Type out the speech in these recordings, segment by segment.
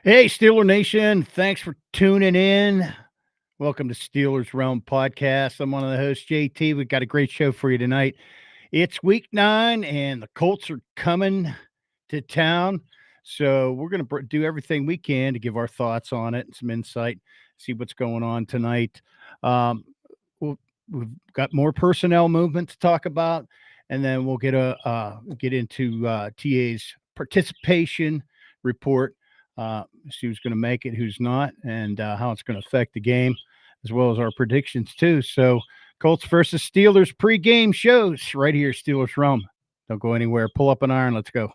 Hey, Steeler Nation. Thanks for tuning in. Welcome to Steelers Realm Podcast. I'm one of the hosts, JT. We've got a great show for you tonight. It's week 9, and the Colts are coming to town. So we're going to do everything we can to give our thoughts on it and some insight, see what's going on tonight. Um, we've got more personnel movement to talk about, and then we'll get into TA's participation report. See who's going to make it, who's not, and how it's going to affect the game, as well as our predictions too. So, Colts versus Steelers pregame shows right here, Steelers Realm. Don't go anywhere. Pull up an iron. Let's go.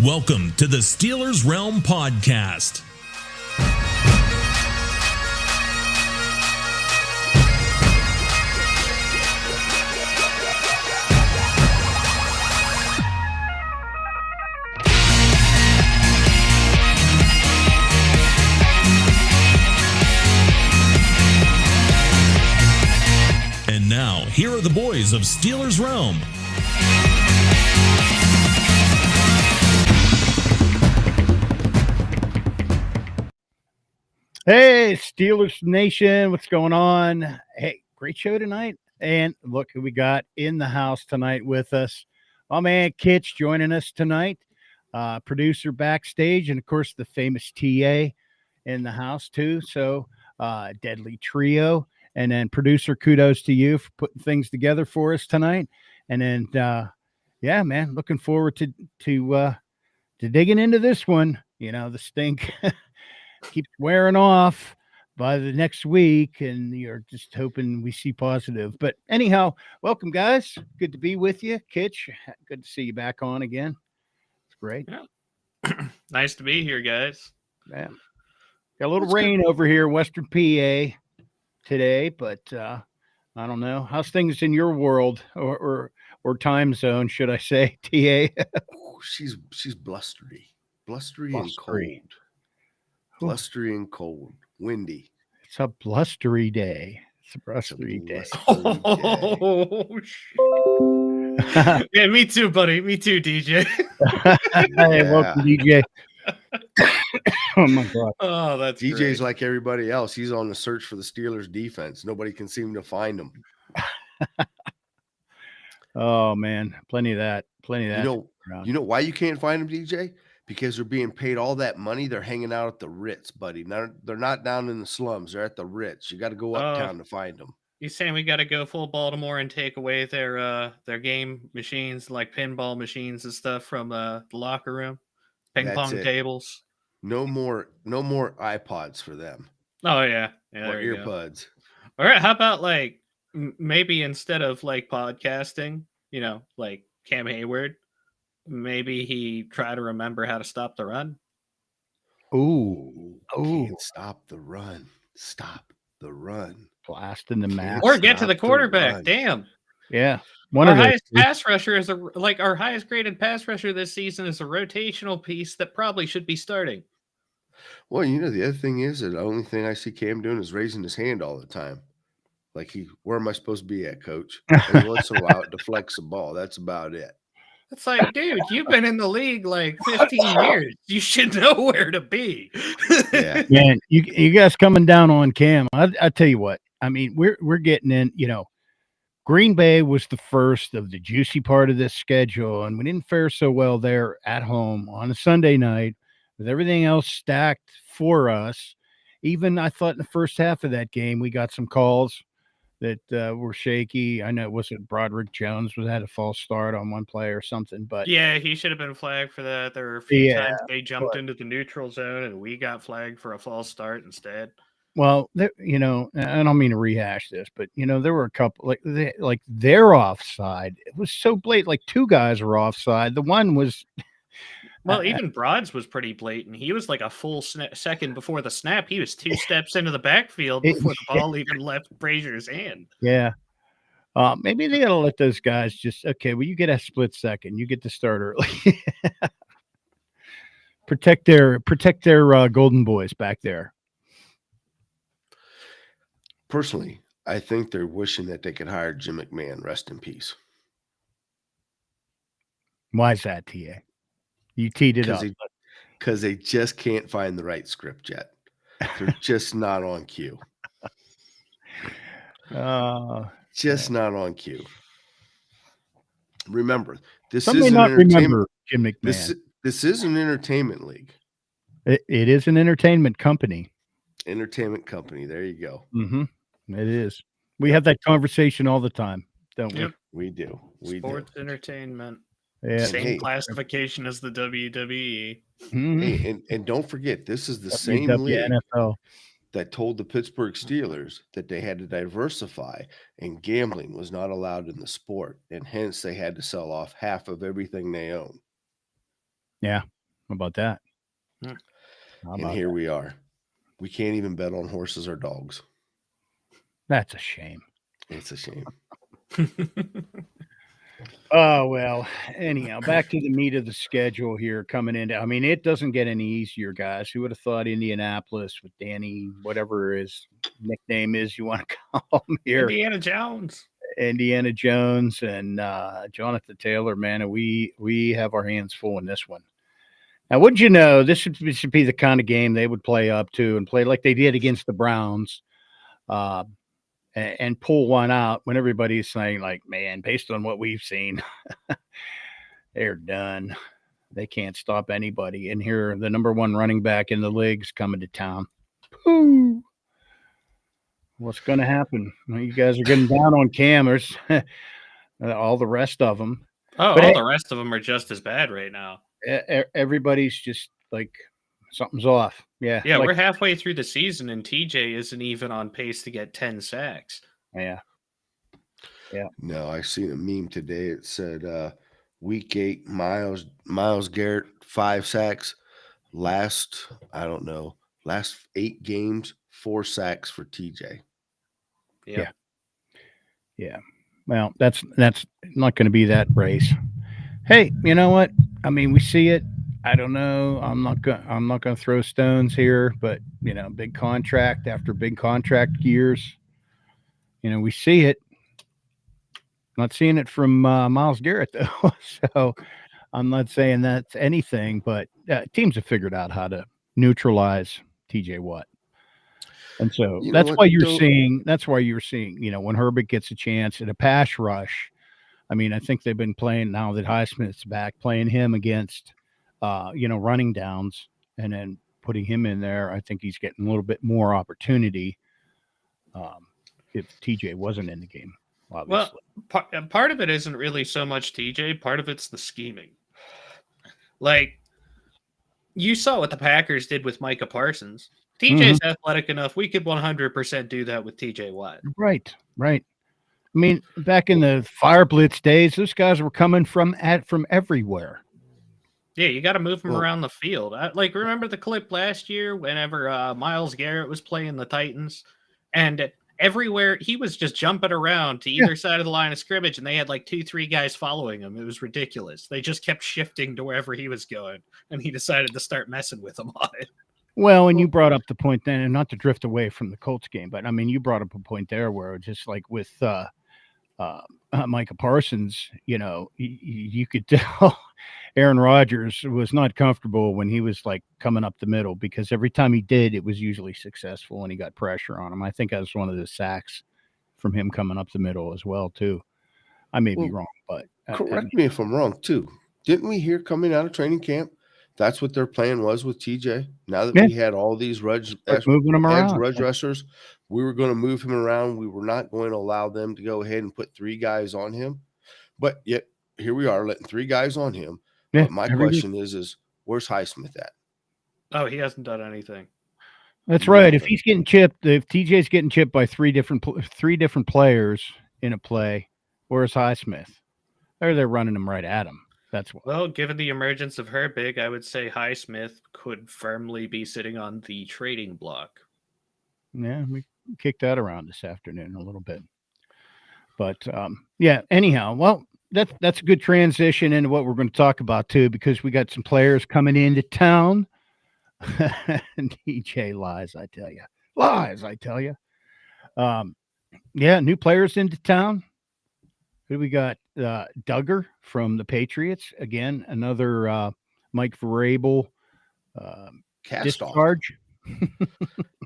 Welcome to the Steelers Realm Podcast. And now, here are the boys of Steelers Realm. Hey, Steelers Nation, what's going on? Hey, great show tonight. And look who we got in the house tonight with us. My man Kitch joining us tonight, producer backstage, and of course the famous TA in the house too. So deadly trio. And then producer, kudos to you for putting things together for us tonight. And then yeah, man, looking forward to digging into this one. You know, the stink keeps wearing off by the next week, and you're just hoping we see positive. But anyhow, welcome, guys. Good to be with you. Kitch, good to see you back on again. It's great. Yeah. Nice to be here, guys. Yeah. Got a little rain over here, Western PA today, but I don't know. How's things in your world or time zone, should I say, TA? She's blustery and cold. Blustery and cold, windy. It's a blustery day. It's a blustery day. Oh, shit. Yeah, me too, buddy. Me too, DJ. Hey, welcome, DJ. Oh, my God. Oh, that's DJ's great. like everybody else. He's on the search for the Steelers defense. Nobody can seem to find him. Oh, man. Plenty of that. You know why you can't find him, DJ? Because they're being paid all that money. They're hanging out at the Ritz, buddy. Now, they're not down in the slums. They're at the Ritz. You got to go uptown to find them. You saying we got to go full Baltimore and take away their game machines, like pinball machines and stuff from the locker room, ping pong tables? No more iPods for them. Oh yeah, or earbuds. All right, how about like maybe instead of like podcasting, like Cam Hayward, maybe he try to remember how to stop the run. Can't stop the run. Stop the run. Blasting the map. Or get to the quarterback. Damn. Yeah. Our highest pass rusher is our highest graded pass rusher this season is a rotational piece that probably should be starting. Well, the other thing is that the only thing I see Cam doing is raising his hand all the time. Like where am I supposed to be at, coach? Every once in a while, deflects the ball. That's about it. It's like, dude, you've been in the league like 15 years. You should know where to be. Yeah. Man, you guys coming down on Cam. I tell you what, I mean, we're getting in, Green Bay was the first of the juicy part of this schedule, and we didn't fare so well there at home on a Sunday night with everything else stacked for us. Even I thought in the first half of that game, we got some calls that were shaky. I know it wasn't Broderick Jones had a false start on one play or something, but yeah, he should have been flagged for that. There were a few times they jumped into the neutral zone and we got flagged for a false start instead. Well, I don't mean to rehash this, but there were a couple like they're offside. It was so blatant. Like two guys were offside. The one was. Well, even Broad's was pretty blatant. He was like a full second before the snap. He was 2 steps into the backfield before the ball even left Frazier's hand. Yeah. Maybe they got to let those guys just, okay, well, you get a split second. You get to start early. Protect their golden boys back there. Personally, I think they're wishing that they could hire Jim McMahon. Rest in peace. Why is that, TA? You teed it up. Because they just can't find the right script yet. They're just not on cue. Just not on cue. Remember, this Some is may an not entertainment. remember Jim McMahon. This is an entertainment league. It is an entertainment company. Entertainment company. There you go. Mm-hmm. It is. We have that conversation all the time, don't we? Yep. We do. We Sports do. entertainment. Yeah. Same classification as the WWE. Mhm. Hey, and don't forget, this is the same league WNFL. that told the Pittsburgh Steelers that they had to diversify and gambling was not allowed in the sport, and hence they had to sell off half of everything they own. Yeah. How about that? Hmm. How And about here that? we are. We can't even bet on horses or dogs. That's a shame. It's a shame. Oh, well, anyhow, back to the meat of the schedule here coming into. I mean, it doesn't get any easier, guys. Who would have thought Indianapolis with Danny, whatever his nickname is you want to call him here, Indiana Jones. Indiana Jones and Jonathan Taylor, man, and we have our hands full in this one. Now, wouldn't you know, this should be the kind of game they would play up to and play like they did against the Browns. And pull one out when everybody's saying, like, man, based on what we've seen, they're done. They can't stop anybody. And here, the number one running back in the league's coming to town. Pooh. What's going to happen? Well, you guys are getting down on Cam. There's all the rest of them. Oh, But all the rest of them are just as bad right now. Everybody's just like, something's off. Yeah. Yeah, like, we're halfway through the season, and TJ isn't even on pace to get 10 sacks. Yeah. Yeah. No, I seen a meme today. It said week 8, Miles Garrett 5 sacks. Last 8 games, 4 sacks for TJ. Yep. Yeah. Well, that's not going to be that race. Hey, you know what? I mean, we see it. I don't know. I'm not going to throw stones here, but you know, big contract after big contract years. You know, we see it. Not seeing it from Miles Garrett though. So I'm not saying that's anything, but teams have figured out how to neutralize TJ Watt. And so that's why you're seeing, you know, when Herbert gets a chance at a pass rush. I mean, I think they've been playing now that Highsmith's back, playing him against, you know, running downs and then putting him in there. I think he's getting a little bit more opportunity if TJ wasn't in the game, obviously. Well, part of it isn't really so much TJ. Part of it's the scheming. Like, you saw what the Packers did with Micah Parsons. TJ's athletic enough. We could 100% do that with TJ Watt. Right. I mean, back in the Fire Blitz days, those guys were coming from everywhere. Yeah, you got to move them around the field. Like, remember the clip last year whenever Myles Garrett was playing the Titans? And everywhere, he was just jumping around to either side of the line of scrimmage, and they had like 2-3 guys following him. It was ridiculous. They just kept shifting to wherever he was going, and he decided to start messing with them on it. Well, and you brought up the point then, and not to drift away from the Colts game, but I mean, you brought up a point there where just like with Micah Parsons, you know, you could tell Aaron Rodgers was not comfortable when he was like coming up the middle, because every time he did, it was usually successful and he got pressure on him. I think that was one of the sacks from him coming up the middle as well, too. I may be wrong, but correct me if I'm wrong, too. Didn't we hear coming out of training camp that's what their plan was with TJ? Now that we had all these moving them around, edge rushers, we were going to move him around. We were not going to allow them to go ahead and put 3 guys on him. But yet here we are letting 3 guys on him. Yeah, but my question is where's Highsmith at? Oh, he hasn't done anything. That's right. If he's getting chipped, if TJ's getting chipped by 3 different players in a play, where's Highsmith? Or they're running him right at him. That's what. Well, given the emergence of Herbig, I would say Highsmith could firmly be sitting on the trading block. Yeah, we kicked that around this afternoon a little bit. But, yeah, anyhow, well, that's a good transition into what we're going to talk about too, because we got some players coming into town. DJ lies, I tell you. Lies, I tell you. Yeah, new players into town. Who do we got? Duggar from the Patriots. Again, another Mike Vrabel Cast off. discharge.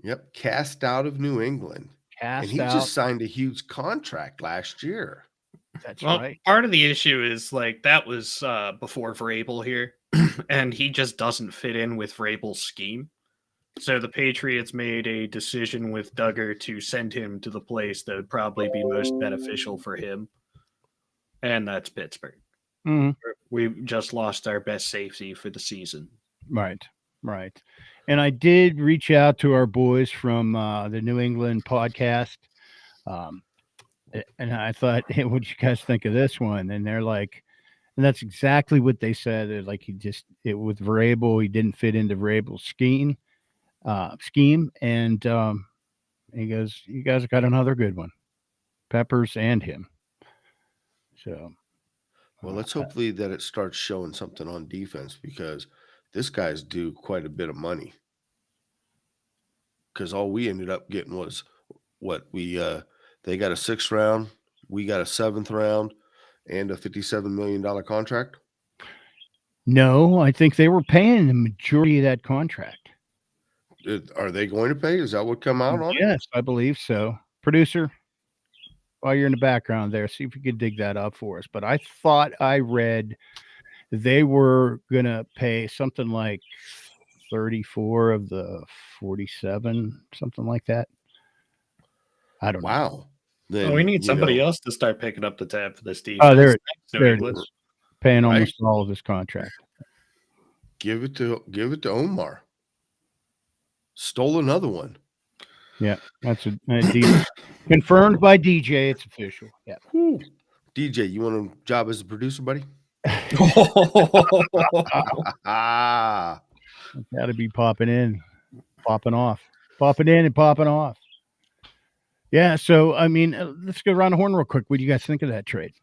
Yep, cast out of New England. And Cast he out. just signed a huge contract last year. That's Well, right. part of the issue is like that was before Vrabel here, and he just doesn't fit in with Vrabel's scheme. So the Patriots made a decision with Duggar to send him to the place that would probably be most beneficial for him, and that's Pittsburgh. Mhm. We just lost our best safety for the season. Right. Right. And I did reach out to our boys from the New England podcast. And I thought, hey, what do you guys think of this one? And they're like, and that's exactly what they said. They're like, with Vrabel, he didn't fit into Vrabel's scheme. And he goes, you guys got another good one, Peppers and him. So, Well, let's hopefully that it starts showing something on defense, because this guy's due quite a bit of money. Because all we ended up getting was what they got a 6th round, we got a 7th round, and a $57 million contract. no, I think they were paying the majority of that contract. Are they going to pay? Is that what come out on it? Yes, I believe so. Producer, while you're in the background there, see if you could dig that up for us. But I thought I read they were going to pay something like 34 of the 47, something like that. I don't know. Wow. Then, we need you somebody know, else to start picking up the tab for this defense. Oh, there it New is. England. Paying Right. almost all of his contract. give it to Omar. Stole another one. Yeah, that's a confirmed by DJ. It's official. Yeah. Whew. DJ, you want a job as a producer, buddy? Ah, Got to be popping in, popping off, popping in and popping off. Yeah. So, I mean, let's go around the horn real quick. What do you guys think of that trade?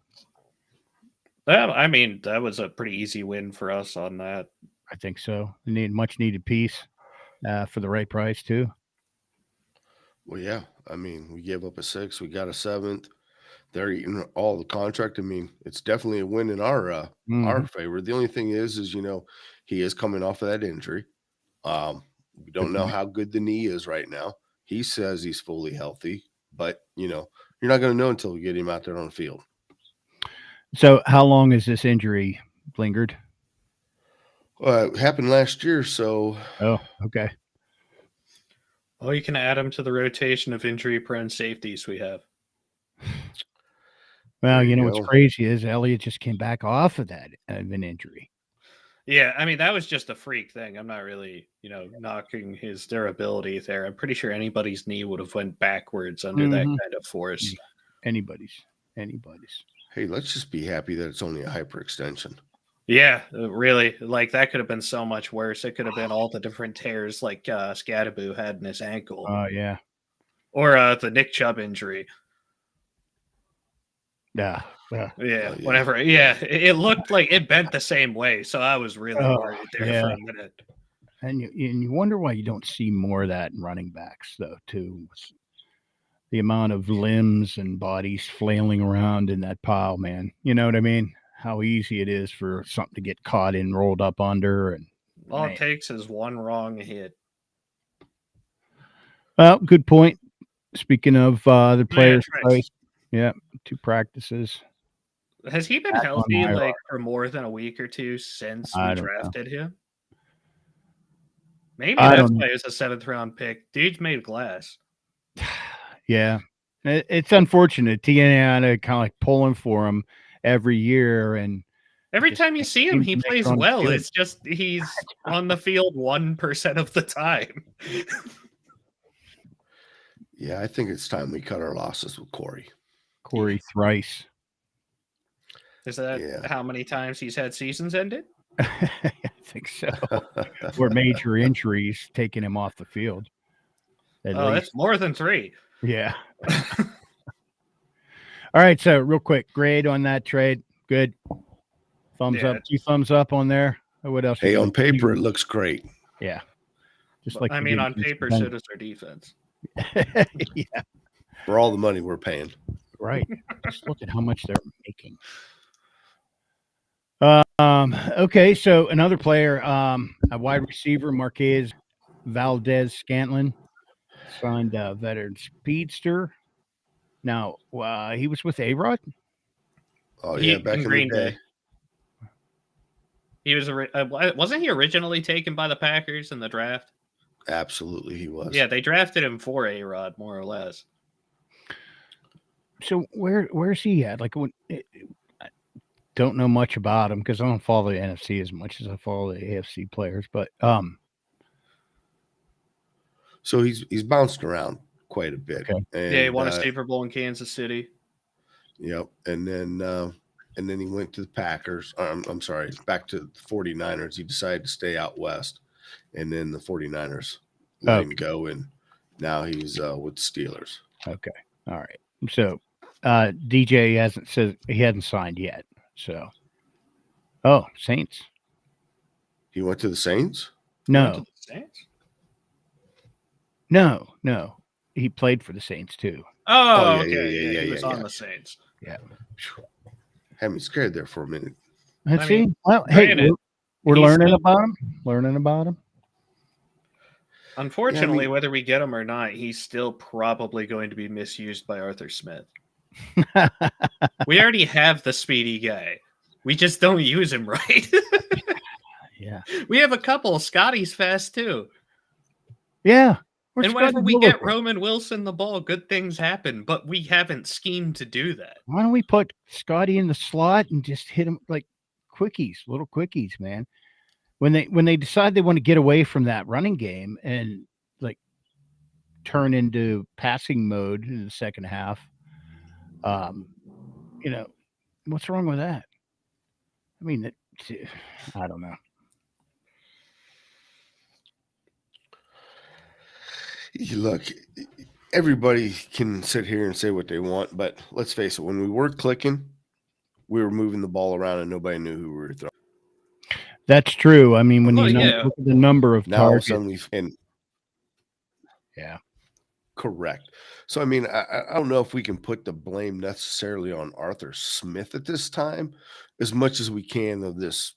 I mean, that was a pretty easy win for us on that. I think so. We need much needed piece for the right price too. well, yeah. I mean, we gave up a 6th, we got a 7th. They're eating all the contract. I mean, it's definitely a win in our Mhm. favor. The only thing is he is coming off of that injury. We don't know how good the knee is right now. He says he's fully healthy, but you're not going to know until we get him out there on the field. So, how long has this injury lingered? It happened last year, so Oh, okay. Oh, you can add him to the rotation of injury-prone safeties we have. Well, There you you know what's go. crazy is Elliott just came back off of that of an injury. Yeah, I mean, that was just a freak thing. I'm not really, knocking his durability there. I'm pretty sure anybody's knee would have went backwards under that Mhm. kind of force. Anybody's. hey, let's just be happy that it's only a hyperextension. Yeah, really. Like, that could have been so much worse. It could have been all the different tears like Scadaboo had in his ankle. Oh, yeah. Or the Nick Chubb injury. Yeah. Yeah, yeah. whatever. Yeah, it looked like it bent the same way. So I was really worried there for yeah. a minute. And you wonder why you don't see more of that in running backs, though, too. The amount of limbs and bodies flailing around in that pile, man. You know what I mean? How easy it is for something to get caught in, rolled up under. And All man. it takes is one wrong hit. Well, good point. Speaking of the players, Trice. yeah, 2 practices. Has he been Back on healthy IR. like for more than a week or two since I we don't know. drafted him? Maybe I that's don't know. why it was a 7th round pick. Dude's made of glass. Yeah, it's unfortunate. Tiana kind of like pulling for him every year, and Every just time you see him, seems he to make it plays on the well. field. It's just he's on the field 1% of the time. Yeah, I think it's time we cut our losses with Corey. Corey Thrice. Is that Yeah. how many times he's had seasons ended? I think so. Or major injuries taking him off the field. At Oh, least. that's more than 3. Yeah. All right. So real quick, grade on that trade. Good. Thumbs Yeah. up. 2 thumbs up on there. What else? Hey, we on got? paper, it looks great. Yeah. Just But, like I we mean, did on against paper, the so Bengals. does our defense. Yeah. For all the money we're paying. Right. Just look at how much they're making. Okay, so another player, a wide receiver, Marquez Valdez Scantlin, signed a veteran speedster. Now, he was with A-Rod? Oh, yeah, back in the Green day. Bay. He was wasn't he originally taken by the Packers in the draft? Absolutely, he was. Yeah, they drafted him for A-Rod, more or less. So where's he at? Like, I don't know much about him because I don't follow the NFC as much as I follow the AFC players. But So he's bounced around quite a bit. Okay. And, Yeah, he won a Super Bowl in Kansas City. Yep. And then he went to the Packers. I'm sorry, back to the 49ers. He decided to stay out west. And then the 49ers let him go. And now he's with the Steelers. Okay. All right. So DJ he hadn't signed yet. So Saints. He went to the Saints? He went No. to the Saints? No. He played for the Saints too. Oh, yeah, okay. yeah, He was yeah, on yeah. the Saints. Yeah. Had me scared there for a minute. Let's I see. mean, Well, hey, granted, we're he's learning still- about him. Learning about him. Unfortunately, whether we get him or not, he's still probably going to be misused by Arthur Smith. We already have the speedy guy. We just don't use him right. Yeah. We have a couple. Scotty's fast too. Yeah. And whenever we get Roman Wilson the ball, good things happen, but we haven't schemed to do that. Why don't we put Scotty in the slot and just hit him like quickies, little quickies, man? When they decide they want to get away from that running game and like turn into passing mode in the second half, what's wrong with that? I mean, I don't know. Look, everybody can sit here and say what they want, but let's face it, when we were clicking, we were moving the ball around and nobody knew who we were throwing. That's true. I mean, when Well, you yeah. look at the number of Now all of a targets. sudden Yeah. Correct. So, I mean, I don't know if we can put the blame necessarily on Arthur Smith at this time as much as we can of this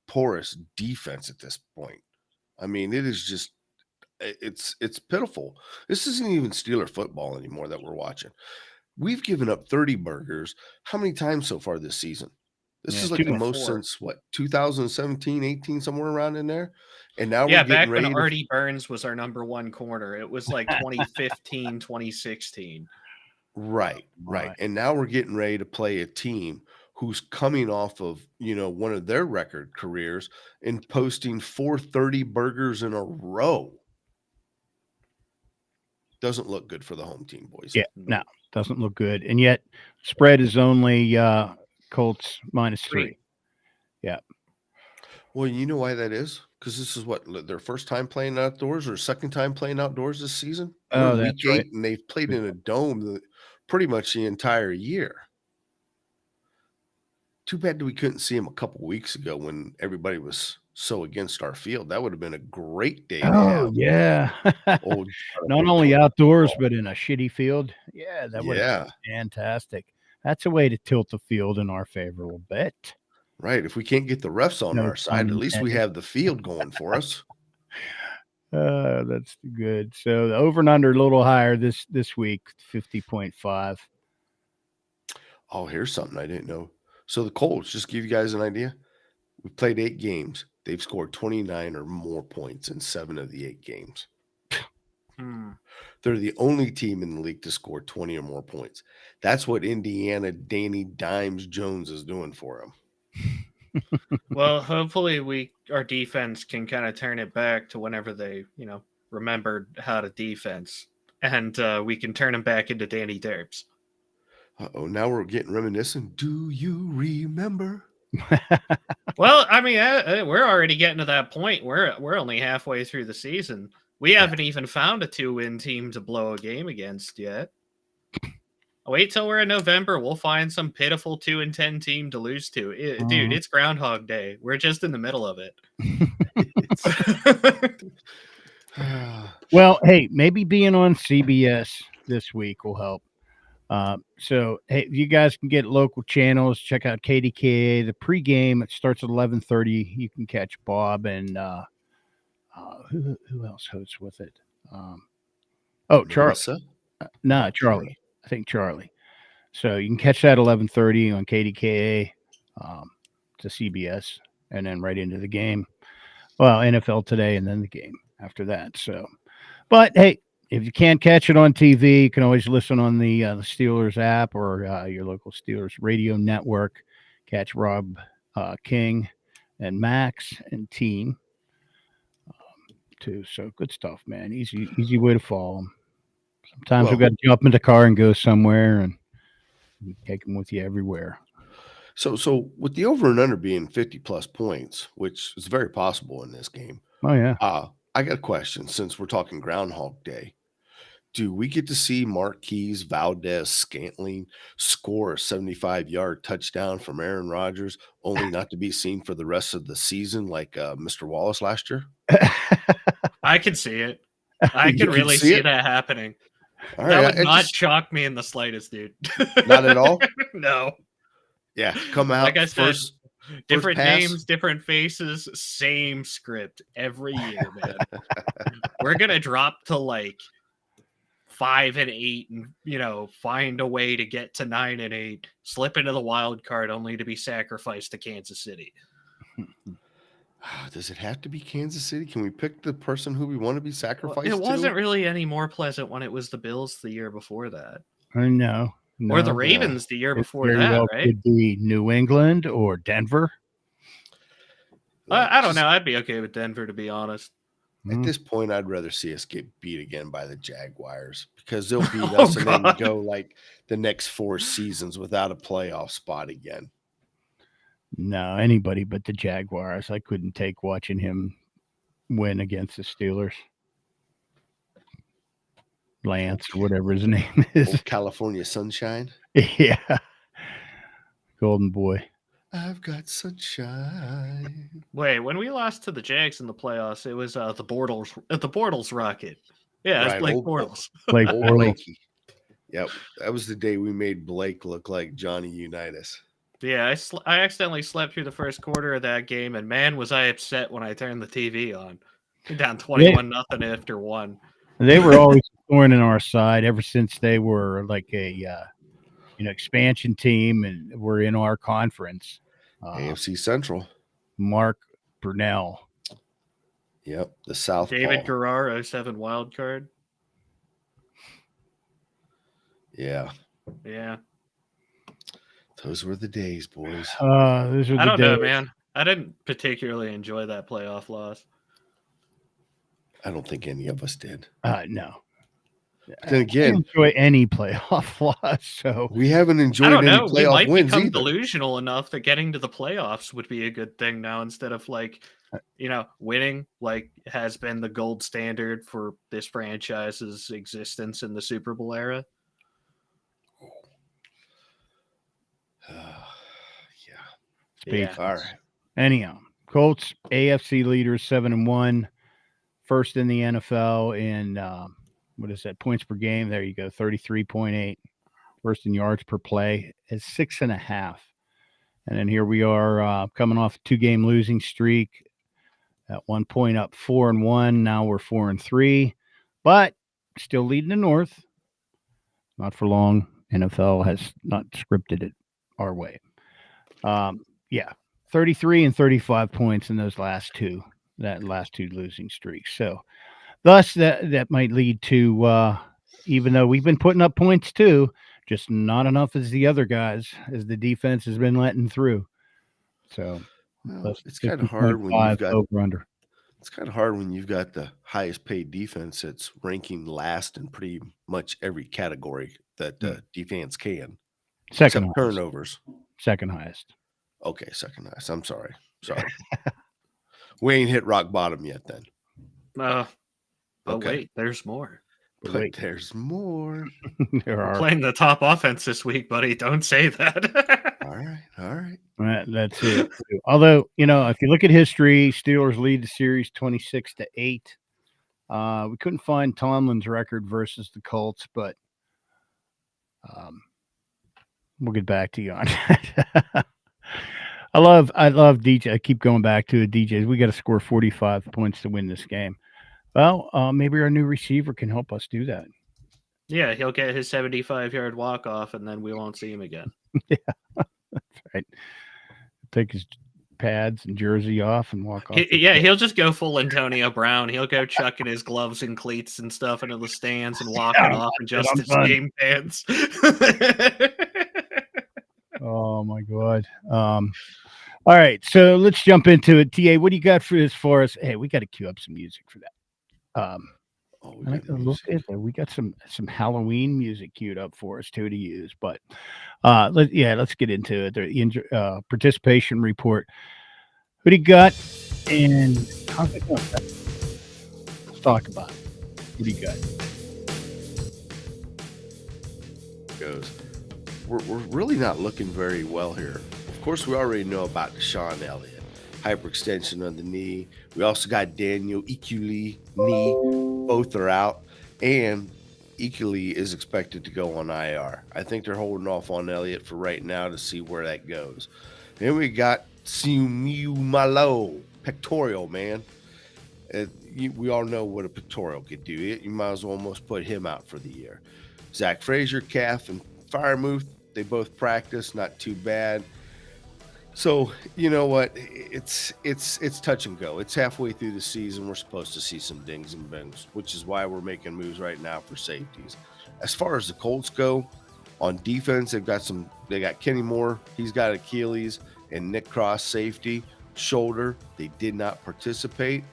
porous defense at this point. I mean, it is just it's pitiful. This isn't even Steeler football anymore that we're watching. We've given up 30 burgers how many times so far this season? This is like the most since 2017, 18, somewhere around in there. And now we're getting back ready when to Artie Burns was our number one corner. It was like 2015, 2016. Right. And now we're getting ready to play a team who's coming off of, one of their record careers and posting 430 burgers in a row. Doesn't look good for the home team, boys. Yeah, no, doesn't look good. And yet spread is only Colts -3. Yeah. Well, you know why that is? Because this is their first time playing outdoors or second time playing outdoors this season? Oh, We're that's week 8, right. and they've played in a dome pretty much the entire year. Too bad that we couldn't see them a couple weeks ago when everybody was so against our field. That would have been a great day to have. Yeah. Old Not only outdoors, but in a shitty field. Yeah, that would have Yeah. been fantastic. That's a way to tilt the field in our favor a little bit. Right. If we can't get the refs on No our side, pun at least we intended. have the field going for us. That's good. So the over and under a little higher this week, 50.5. Oh, here's something I didn't know. So the Colts, just to give you guys an idea, we played 8 games. They've scored 29 or more points in 7 of the 8 games. They're the only team in the league to score 20 or more points. That's what Indiana Danny Dimes Jones is doing for them. Well, hopefully our defense can kind of turn it back to whenever they, remembered how to defense, and we can turn them back into Danny Derps. Uh-oh, now we're getting reminiscent. Do you remember? Well, I mean, we're already getting to that point. We're only halfway through the season. We haven't even found a 2-win team to blow a game against yet. Wait till we're in November. We'll find some pitiful 2-10 team to lose to. Dude, it's Groundhog Day. We're just in the middle of it. Well, hey, maybe being on CBS this week will help. So, hey, you guys can get local channels. Check out KDKA. The pregame, it starts at 11:30. You can catch Bob and who else hosts with it? Charlie. Melissa? No, Charlie. I think Charlie. So you can catch that at 11:30 on KDKA to CBS, and then right into the game. Well, NFL Today, and then the game after that. So, but hey, if you can't catch it on TV, you can always listen on the Steelers app or your local Steelers radio network. Catch Rob King and Max and team too. So good stuff, man. Easy way to follow them. Sometimes we've got to jump in the car and go somewhere, and you take them with you everywhere. So with the over and under being 50+ points, which is very possible in this game. Oh yeah. I got a question. Since we're talking Groundhog Day, do we get to see Marquise Valdez-Scantling score a 75-yard touchdown from Aaron Rodgers, only not to be seen for the rest of the season like Mr. Wallace last year? I can see it. I can really see that happening. All that right, would not shock me in the slightest, dude. Not at all? No. Yeah, come out. Like I said, different pass. names, different faces, same script every year, man. We're going to drop to like 5-8 and, find a way to get to 9-8, slip into the wild card only to be sacrificed to Kansas City. Does it have to be Kansas City? Can we pick the person who we want to be sacrificed to? It wasn't to? really any more pleasant when it was the Bills the year before that. I know. Or the Ravens the year before that, well right? Could be New England or Denver. I don't know. I'd be okay with Denver, to be honest. At this point, I'd rather see us get beat again by the Jaguars because they'll beat us and then go like the next 4 seasons without a playoff spot again. No, anybody but the Jaguars. I couldn't take watching him win against the Steelers. Lance or whatever his name is. Old California Sunshine. Yeah. Golden boy. I've got sunshine. Wait, when we lost to the Jags in the playoffs, it was the Bortles rocket. Yeah, it's Blake Bortles. Blake Blakey. Yep, that was the day we made Blake look like Johnny Unitas. Yeah, I accidentally slept through the first quarter of that game, and man, was I upset when I turned the TV on. Down 21-0 after 1. They were always thorn in our side ever since they were like a expansion team and were in our conference. AFC Central. Mark Brunell. Yep, the South. David Garrard, 07 wild card. Yeah. Yeah. Those were the days, boys. Those were the I don't days. know, man. I didn't particularly enjoy that playoff loss. I don't think any of us did. No. Then again, enjoy any playoff loss. So we haven't enjoyed any playoff we might wins become either. Delusional enough that getting to the playoffs would be a good thing now instead of winning like has been the gold standard for this franchise's existence in the Super Bowl era. Yeah. All right. Anyhow, Colts AFC leaders 7-1, first in the NFL in what is that, points per game? There you go, 33.8. First in yards per play is 6.5. And then here we are coming off a 2-game losing streak. At one point up 4-1. Now we're 4-3, but still leading the North. Not for long. NFL has not scripted it our way. 33 and 35 points in those last two losing streaks. So thus that might lead to, even though we've been putting up points too, just not enough as the other guys, as the defense has been letting through. So it's kind of hard when you've got over under. It's kind of hard when you've got the highest paid defense that's ranking last in pretty much every category that defense can. Second except turnovers. Second highest. Okay, second highest. I'm sorry. We ain't hit rock bottom yet then. Okay. Wait, there's more. But wait, there's more. there We're are. playing the top offense this week, buddy. Don't say that. All right. All right. That's it. Although, if you look at history, Steelers lead the series 26-8. We couldn't find Tomlin's record versus the Colts, but we'll get back to you on that. I love DJ. I keep going back to it. DJs. We got to score 45 points to win this game. Well, maybe our new receiver can help us do that. Yeah, he'll get his 75-yard walk-off, and then we won't see him again. Yeah, that's right. Take his pads and jersey off and walk off. He'll just go full Antonio Brown. He'll go chucking his gloves and cleats and stuff into the stands and walking off in just his game pants. Oh my God. All right, so let's jump into it. TA, what do you got for as far as? Hey, we got to cue up some music for that. We got some Halloween music queued up for us too to use, but let's get into it. The participation report. What do you got? And how's it going? Let's talk about it. What do you got? We're really not looking very well here. Of course, we already know about Deshaun Elliott, hyperextension of the knee. We also got Daniel Ekuly knee. Both are out, and Ekuly is expected to go on IR. I think they're holding off on Elliott for right now to see where that goes. Then we got Simu Malo, pectoral, man. We all know what a pectoral could do. You might as well almost put him out for the year. Zach Frazier, calf and Firemouth, they both practice, not too bad. So, you know what? It's touch and go. It's halfway through the season. We're supposed to see some dings and bangs, which is why we're making moves right now for safeties. As far as the Colts go, on defense, they got Kenny Moore. He's got Achilles, and Nick Cross, safety, shoulder. They did not participate.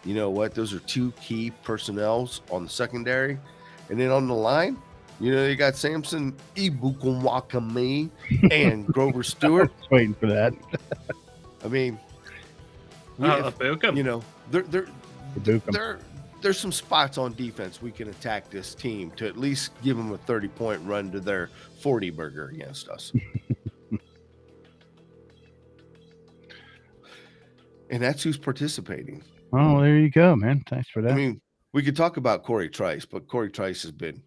You know what? Those are two key personnels on the secondary. And then on the line, you got Samson Ibukumwakame and Grover Stewart. I was waiting for that. I mean, there's some spots on defense we can attack this team to at least give them a 30-point run to their 40 burger against us. And that's who's participating. Oh, there you go, man. Thanks for that. I mean, we could talk about Corey Trice, but Corey Trice has been,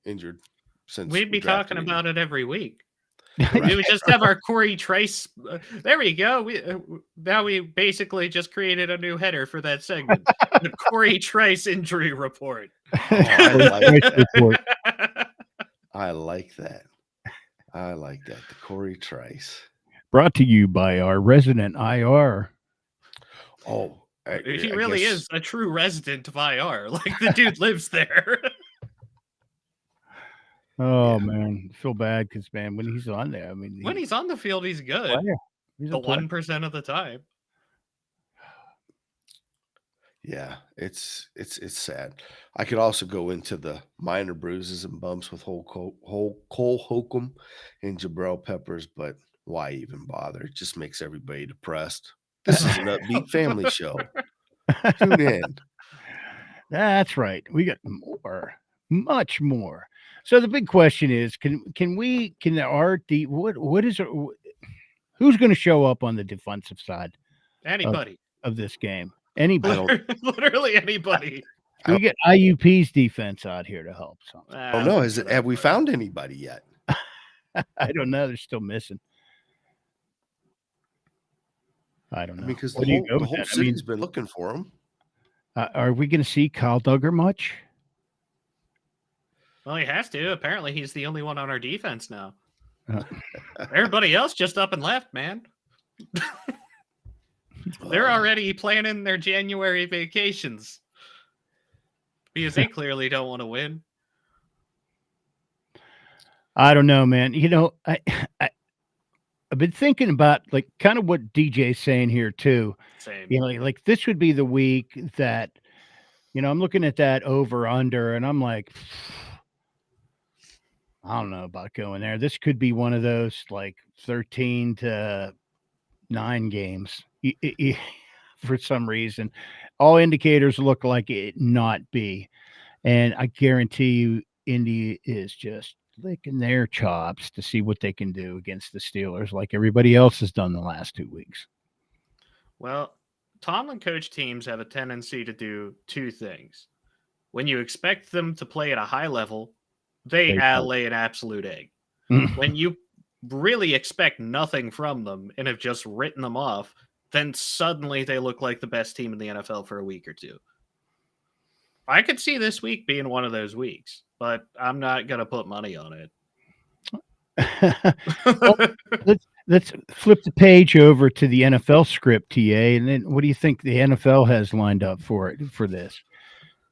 injured since. We'd be talking about it every week. Right. We would just have our Corey Trice. There we go. Now we basically just created a new header for that segment. The Corey Trice injury report. Oh, I like that. The Corey Trice. Brought to you by our resident IR. Oh, he really is a true resident of IR. Like the dude lives there. Oh man, I feel bad because when he's on there, I mean, when he's on the field, he's good. He's the 1% of the time. Yeah, it's sad. I could also go into the minor bruises and bumps with Cole Holcomb and Jabril Peppers, but why even bother? It just makes everybody depressed. This is an upbeat family show. Tune in. That's right. We got more, much more. So the big question is, who's going to show up on the defensive side? Anybody of this game? Anybody? Literally anybody. We get IUP's defense out here to help. I don't know. Have we found anybody yet? I don't know. They're still missing. I don't know. Because the whole city's been looking for him. Are we going to see Kyle Duggar much? Well, he has to. Apparently, he's the only one on our defense now. Everybody else just up and left, man. They're already planning their January vacations because they clearly don't want to win. I don't know, man. I've been thinking about kind of what DJ's saying here too. Same. Like this would be the week that, I'm looking at that over under and I'm like, I don't know about going there. This could be one of those 13-9 games for some reason. All indicators look like it not be. And I guarantee you, Indy is just licking their chops to see what they can do against the Steelers, like everybody else has done the last 2 weeks. Well, Tomlin coach teams have a tendency to do two things. When you expect them to play at a high level, they They don't. lay an absolute egg. When you really expect nothing from them and have just written them off, then suddenly they look like the best team in the NFL for a week or two. I could see this week being one of those weeks, but I'm not going to put money on it. Well, let's flip the page over to the NFL script, TA, and then what do you think the NFL has lined up for this?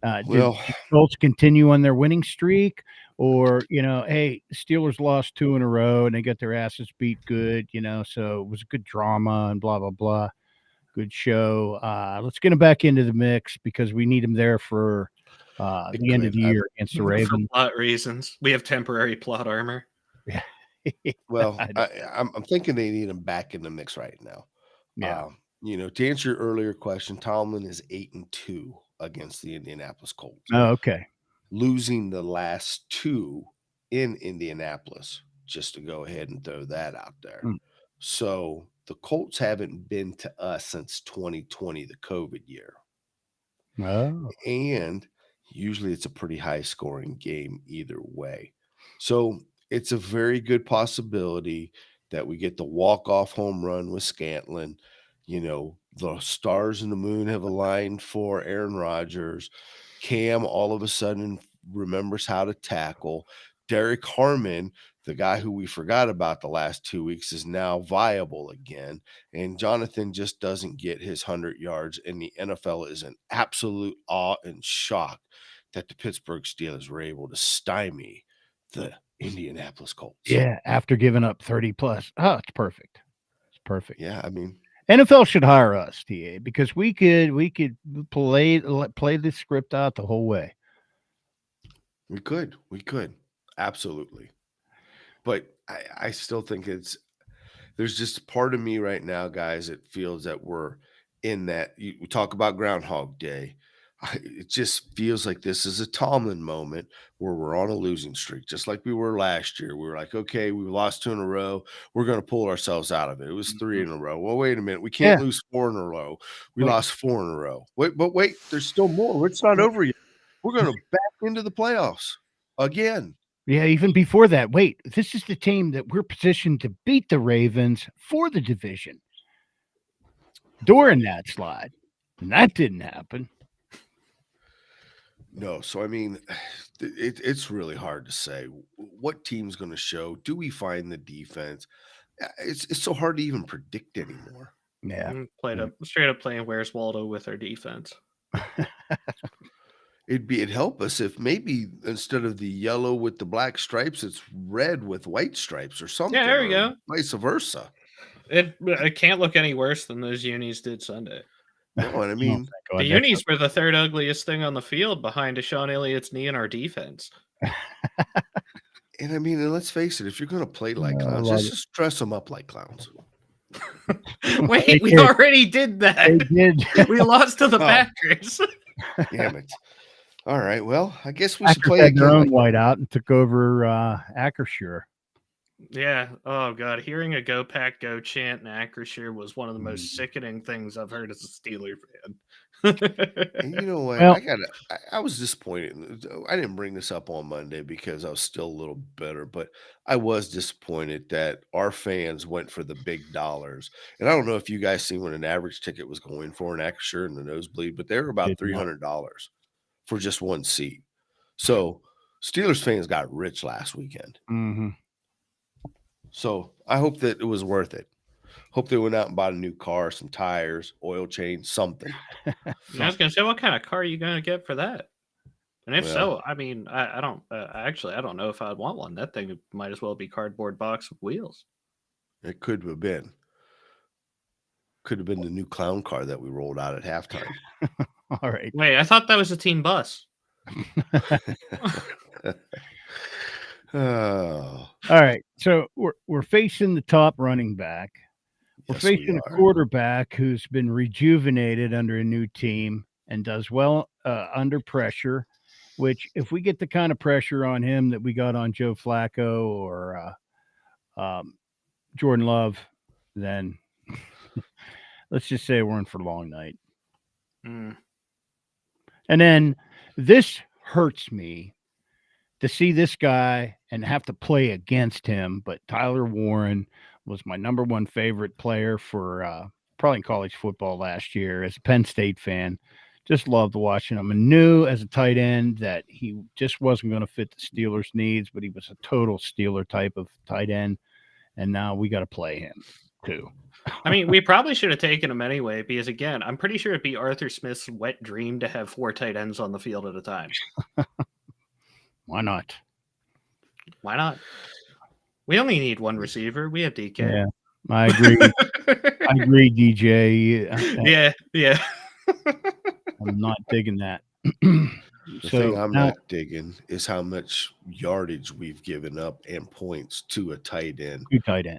Well, Did the Colts continue on their winning streak, or hey, the Steelers lost 2 in a row and they got their asses beat good, so it was a good drama and blah blah blah, good show. Let's get them back into the mix because we need them there for the end of the year against the For Ravens. plot reasons, we have temporary plot armor. Yeah. Well, I'm thinking they need him back in the mix right now. Yeah. To answer your earlier question, Tomlin is 8-2 against the Indianapolis Colts, Oh, okay. losing the last 2 in Indianapolis, just to go ahead and throw that out there. So the Colts haven't been to us since 2020, the COVID year. Oh. And usually it's a pretty high scoring game either way. So it's a very good possibility that we get the walk-off home run with Scantlin. The stars and the moon have aligned for Aaron Rodgers. Cam all of a sudden remembers how to tackle. Derek Harmon, the guy who we forgot about the last 2 weeks, is now viable again. And Jonathan just doesn't get his 100 yards. And the NFL is in absolute awe and shock that the Pittsburgh Steelers were able to stymie the Indianapolis Colts. Yeah, after giving up 30 plus. Oh, it's perfect. It's perfect. Yeah, I mean, NFL should hire us, TA, because we could play the script out the whole way. We could. Absolutely. But I still think there's just a part of me right now, guys, that feels that we're in that. We talk about Groundhog Day. It just feels like this is a Tomlin moment where we're on a losing streak, just like we were last year. We were like, okay, we lost 2 in a row. We're going to pull ourselves out of it. It was 3 in a row. Well, wait a minute. We can't lose 4 in a row. We lost 4 in a row. Wait, there's still more. It's not over yet. We're going to back into the playoffs again. Yeah, even before that. Wait, this is the team that we're positioned to beat the Ravens for the division during that slide. And that didn't happen. No, so I mean, it's really hard to say what team's going to show. Do we find the defense? It's so hard to even predict anymore. Yeah, Straight up playing Where's Waldo with our defense. It'd help us if maybe instead of the yellow with the black stripes, it's red with white stripes or something. Yeah, there you go. Vice versa. It can't look any worse than those unis did Sunday. No, and I mean, the unis were the third ugliest thing on the field behind Deshaun Elliott's knee in our defense. And I mean, and let's face it, if you're going to play like clowns, just dress them up like clowns. Wait, we already did that. They did. We lost to the Packers. Damn it. All right. Well, I guess we Packers should play had their own again. whiteout and took over Acrisure. Yeah. Oh God. Hearing a "Go Pack Go" chant in Acrisure was one of the most sickening things I've heard as a Steeler fan. And you know what? Well, I was disappointed. I didn't bring this up on Monday because I was still a little bitter, but I was disappointed that our fans went for the big dollars. And I don't know if you guys seen what an average ticket was going for in Acrisure and the nosebleed, but they were about $300 for just one seat. So Steelers fans got rich last weekend. Mm-hmm. So I hope that it was worth it. Hope they went out and bought a new car, some tires, oil change, something. I was going to say, what kind of car are you going to get for that? And if so, I mean, I don't know if I'd want one. That thing might as well be cardboard box with wheels. It could have been. Could have been the new clown car that we rolled out at halftime. All right. Wait, I thought that was a team bus. Oh. All right. So we're facing the top running back. We're facing a quarterback who's been rejuvenated under a new team and does well under pressure. which if we get the kind of pressure on him that we got on Joe Flacco or Jordan Love, then let's just say we're in for a long night. Mm. And then this hurts me to see this guy and have to play against him. But Tyler Warren was my number one favorite player for probably in college football last year as a Penn State fan. Just loved watching him and knew as a tight end that he just wasn't going to fit the Steelers' needs, but he was a total Steeler type of tight end. And now we got to play him too. I mean, we probably should have taken him anyway, because again, I'm pretty sure it'd be Arthur Smith's wet dream to have 4 tight ends on the field at a time. Why not? Why not? We only need 1 receiver. We have DK. Yeah, I agree. I agree, DJ. Yeah. I'm not digging that. The thing I'm not digging is how much yardage we've given up and points to a tight end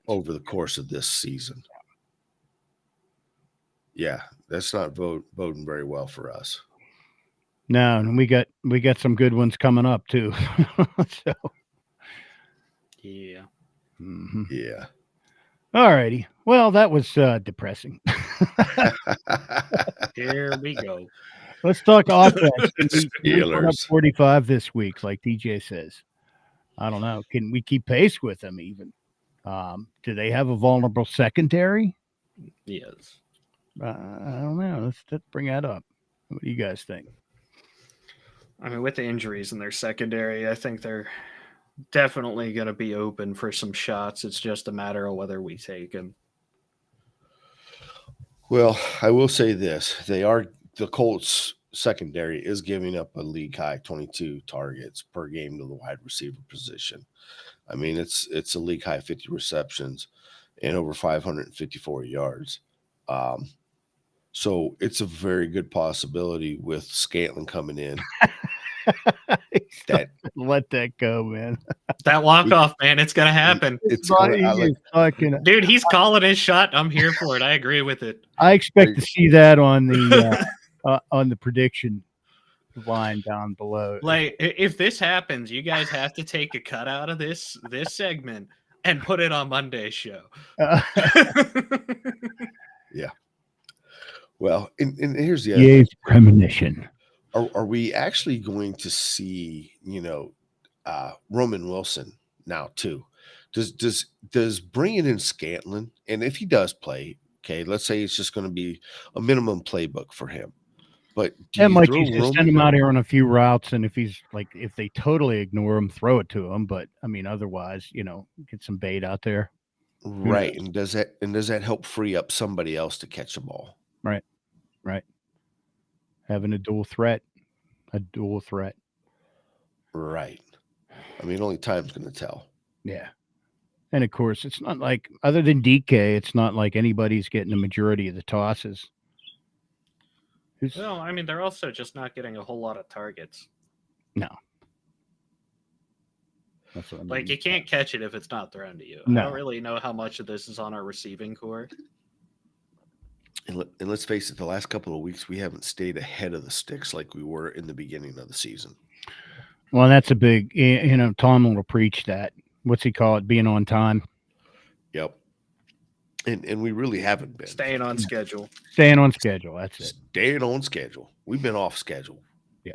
over the course of this season. Yeah, that's not boding very well for us. No, and we got some good ones coming up too. So yeah. Mm-hmm. Yeah. All righty. Well, that was depressing. Here we go. Let's talk offense. We put up Steelers. 45 this week, like DJ says. I don't know. Can we keep pace with them even? Do they have a vulnerable secondary? Yes. I don't know. Let's bring that up. What do you guys think? I mean, with the injuries in their secondary, I think they're definitely going to be open for some shots. It's just a matter of whether we take them. Well, I will say this. The Colts secondary is giving up a league high 22 targets per game to the wide receiver position. I mean, it's a league high 50 receptions and over 554 yards. So it's a very good possibility with Scantling coming in. Let that go, man. That walk-off, man, it's going to happen. Dude, he's calling his shot. I'm here for it. I agree with it. I expect to see that on the prediction line down below. Like, if this happens, you guys have to take a cut out of this segment and put it on Monday's show. Yeah. Well, and here's the other thing. Premonition. Are we actually going to see, Roman Wilson now too? Does bringing in Scantling, and if he does play, okay, let's say it's just going to be a minimum playbook for him. But send him out here on a few routes, and if they totally ignore him, throw it to him. But I mean, otherwise, get some bait out there. Right. And does that help free up somebody else to catch the ball? Right. Having a dual threat. Right. I mean, only time's going to tell. Yeah. And of course, it's not like, other than DK, it's not like anybody's getting the majority of the tosses. Well, I mean, they're also just not getting a whole lot of targets. No. That's what I mean. Like, you can't catch it if it's not thrown to you. No. I don't really know how much of this is on our receiving core. And let's face it, the last couple of weeks, we haven't stayed ahead of the sticks like we were in the beginning of the season. Well, that's a big, Tomlin will preach that. What's he call it? Being on time. Yep. And we really haven't been. Staying on schedule. That's it. Staying on schedule. We've been off schedule. Yeah.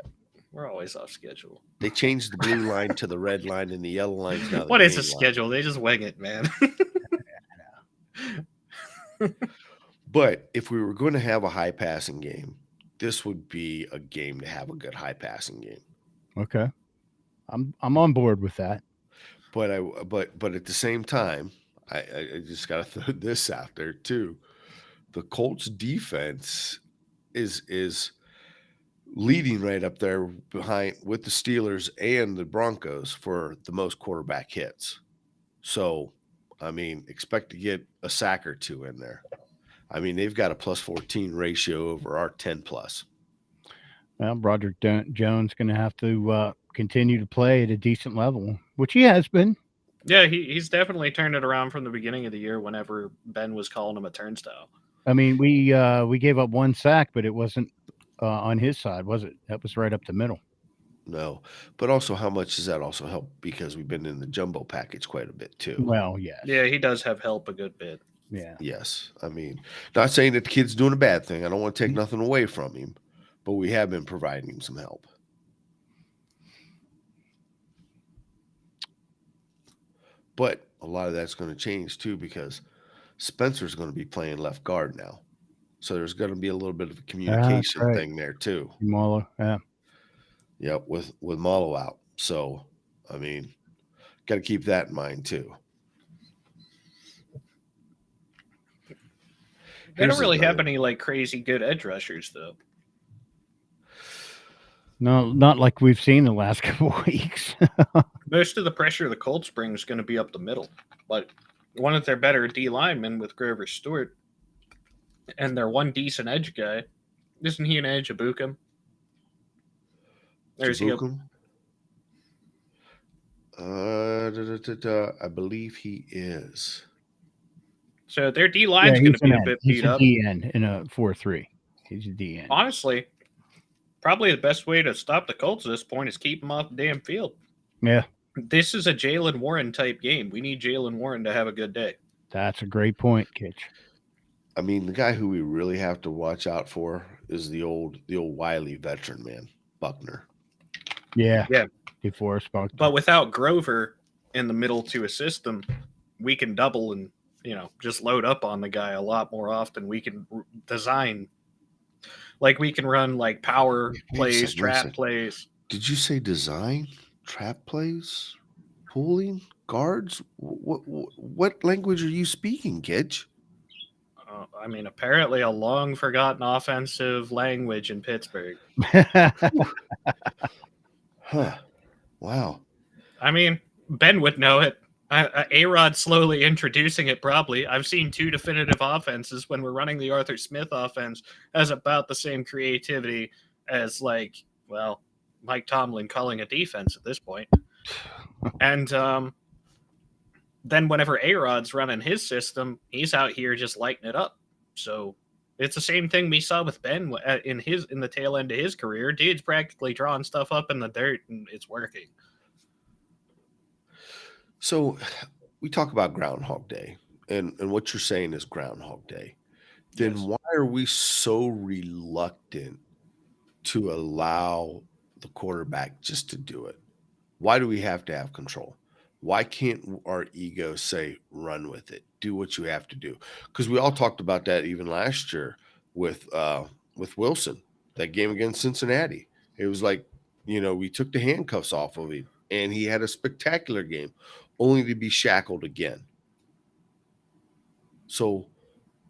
We're always off schedule. They changed the blue line to the red line, and the yellow line's now the What is a green schedule? line. They just wing it, man. But if we were going to have a high passing game, this would be a game to have a good high passing game. Okay. I'm on board with that. But at the same time, I just got to throw this out there too. The Colts defense is leading right up there behind with the Steelers and the Broncos for the most quarterback hits. So, I mean, expect to get a sack or two in there. I mean, they've got a +14 ratio over our 10+. Well, Broderick Jones going to have to continue to play at a decent level, which he has been. Yeah, he's definitely turned it around from the beginning of the year whenever Ben was calling him a turnstile. I mean, we gave up one sack, but it wasn't on his side, was it? That was right up the middle. No. But also, how much does that also help? Because we've been in the jumbo package quite a bit too. Well, yes. Yeah, he does have help a good bit. Yeah. Yes. I mean, not saying that the kid's doing a bad thing. I don't want to take nothing away from him, but we have been providing him some help. But a lot of that's going to change too, because Spencer's going to be playing left guard now. So there's going to be a little bit of a communication right. thing there too. Marlo, yeah. Yep, with Malo out. So, I mean, got to keep that in mind too. They don't really have any like crazy good edge rushers though. No, not like we've seen the last couple of weeks. Most of the pressure the Colts bring is going to be up the middle, but one of their better D linemen with Grover Stewart and their one decent edge guy, isn't he an edge? Abukum? There's he. I believe he is. So their D line's going to be a bit beat up. He's a DN in a 4-3. He's a DN. Honestly, probably the best way to stop the Colts at this point is keep them off the damn field. Yeah. This is a Jalen Warren type game. We need Jalen Warren to have a good day. That's a great point, Kitch. I mean, the guy who we really have to watch out for is the old Wiley veteran, man, Buckner. Yeah. Yeah. Before Buckner. But without Grover in the middle to assist them, we can double and, just load up on the guy a lot more often. We can design, like we can run like power plays, trap plays. Did you say design, trap plays, pulling, guards? What language are you speaking, Kitch? I mean, apparently a long forgotten offensive language in Pittsburgh. Huh. Wow. I mean, Ben would know it. A-Rod slowly introducing it probably. I've seen two definitive offenses when we're running the Arthur Smith offense has about the same creativity as Mike Tomlin calling a defense at this point. And then whenever A-Rod's running his system, he's out here just lighting it up. So it's the same thing we saw with Ben in the tail end of his career. Dude's practically drawing stuff up in the dirt and it's working. So we talk about Groundhog Day, and what you're saying is Groundhog Day. Then Yes. Why are we so reluctant to allow the quarterback just to do it? Why do we have to have control? Why can't our ego say, run with it, do what you have to do? Because we all talked about that even last year with Wilson, that game against Cincinnati. It was like, we took the handcuffs off of him, and he had a spectacular game, only to be shackled again. So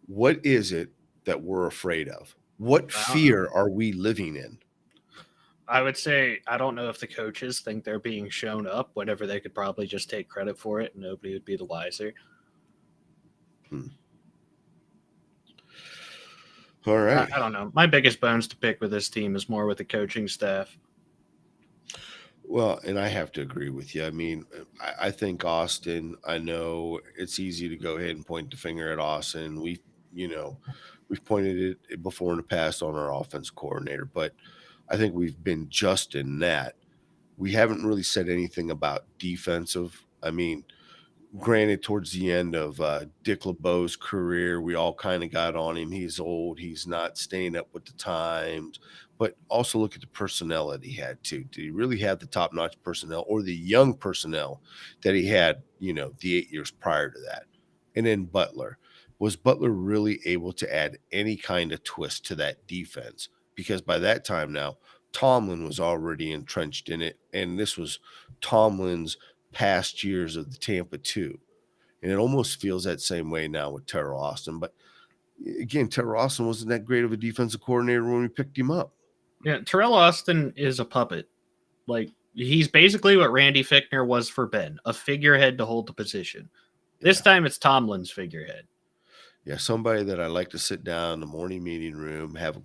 what is it that we're afraid of? What fear are we living in? I would say, I don't know if the coaches think they're being shown up, whenever they could probably just take credit for it and nobody would be the wiser. All right. I don't know. My biggest bones to pick with this team is more with the coaching staff. Well, and I have to agree with you. I mean, I think Austin, I know it's easy to go ahead and point the finger at Austin. We've pointed it before in the past on our offense coordinator, but I think we've been just in that. We haven't really said anything about defensive. I mean, granted, towards the end of Dick LeBeau's career, we all kind of got on him. He's old. He's not staying up with the times. But also look at the personnel that he had, too. Did he really have the top-notch personnel or the young personnel that he had, the 8 years prior to that? And then Butler. Was Butler really able to add any kind of twist to that defense? Because by that time now, Tomlin was already entrenched in it, and this was Tomlin's past years of the Tampa 2. And it almost feels that same way now with Terrell Austin. But again, Terrell Austin wasn't that great of a defensive coordinator when we picked him up. Yeah, Terrell Austin is a puppet. Like, he's basically what Randy Fichtner was for Ben, a figurehead to hold the position. This time it's Tomlin's figurehead. Yeah, somebody that I like to sit down in the morning meeting room, have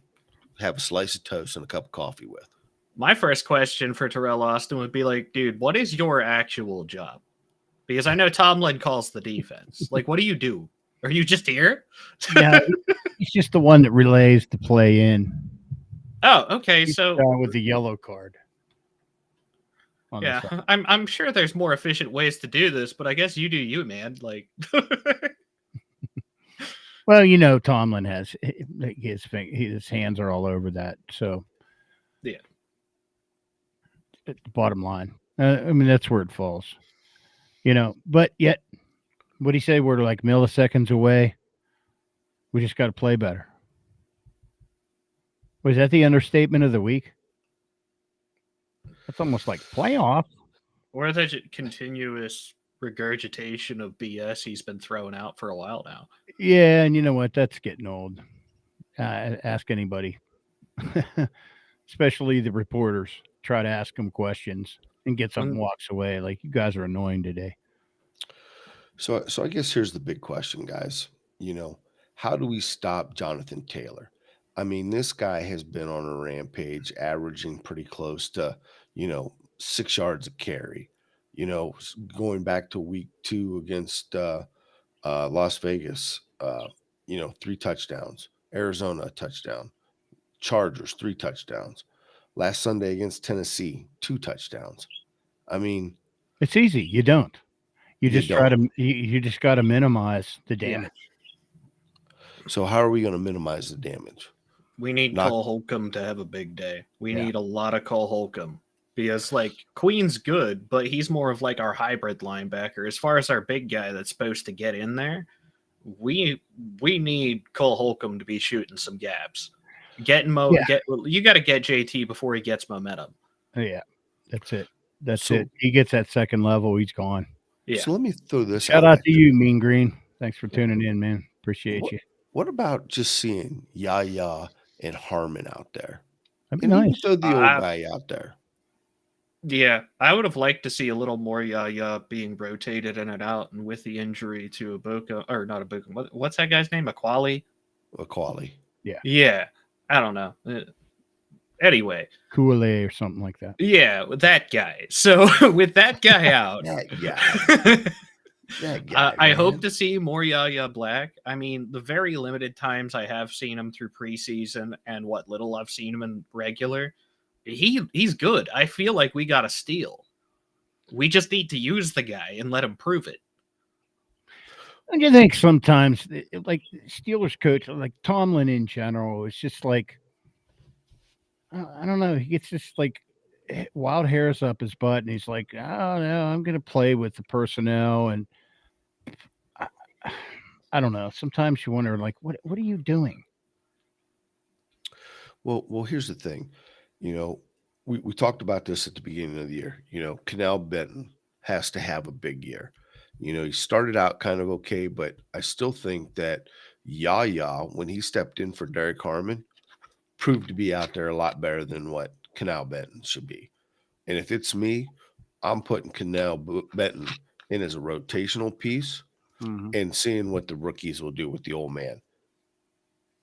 a slice of toast and a cup of coffee with. My first question for Terrell Austin would be like, dude, what is your actual job? Because I know Tomlin calls the defense. Like, what do you do? Are you just here? Yeah, he's just the one that relays the play in. Oh, okay. So with the yellow card. on Yeah, the side. I'm sure there's more efficient ways to do this, but I guess you do you, man. Like, Well, Tomlin has his hands are all over that. So yeah, the bottom line, I mean, that's where it falls. But yet, what do you say? We're like milliseconds away. We just got to play better. Was that the understatement of the week? That's almost like playoff. or the continuous regurgitation of BS he's been throwing out for a while now. Yeah, and you know what? That's getting old. Ask anybody, especially the reporters. Try to ask them questions and get something walks away. Like, you guys are annoying today. So I guess here's the big question, guys. How do we stop Jonathan Taylor? I mean, this guy has been on a rampage, averaging pretty close to, 6 yards a carry. Going back to week 2 against Las Vegas, 3 touchdowns. Arizona, a touchdown. Chargers, 3 touchdowns. Last Sunday against Tennessee, 2 touchdowns. I mean, It's easy. You don't. You You just try don't. to. You just got to minimize the damage. so how are we going to minimize the damage? We need Not- Cole Holcomb to have a big day. We Yeah. need a lot of Cole Holcomb because, like, Queen's good, but he's more of like our hybrid linebacker. As far as our big guy that's supposed to get in there, we need Cole Holcomb to be shooting some gaps. You got to get JT before he gets momentum. Yeah, that's it. That's So- it. He gets that second level, he's gone. Yeah. So let me throw this Shout out at to you, Mean Green. Thanks for tuning in, man. Appreciate What- you. What about just seeing Yaya and Harmon out there? That'd be And even nice. throw the old I- guy out there. Yeah, I would have liked to see a little more Yaya being rotated in and out, and with the injury to Ibuka, or not Ibuka, what's that guy's name? Aquali? Quali. Yeah, I don't know. Anyway, Kool-Aid or something like that. yeah, with that guy. So with that guy out, That guy. That guy. I hope man. to see more Yaya Black. I mean, the very limited times I have seen him through preseason and what little I've seen him in regular, he's good. I feel like we got a steal. We just need to use the guy and let him prove it. And you think sometimes, like Steelers coach, like Tomlin in general, it's just like, I don't know. He gets this like wild hairs up his butt, and he's like, "Oh no, I'm going to play with the personnel." And I don't know. Sometimes you wonder, like, what are you doing? Well, here's the thing. We talked about this at the beginning of the year. Canal Benton has to have a big year. He started out kind of okay, but I still think that Yaya, when he stepped in for Derek Harmon, proved to be out there a lot better than what Canal Benton should be. And if it's me, I'm putting Canal Benton in as a rotational piece and seeing what the rookies will do with the old man.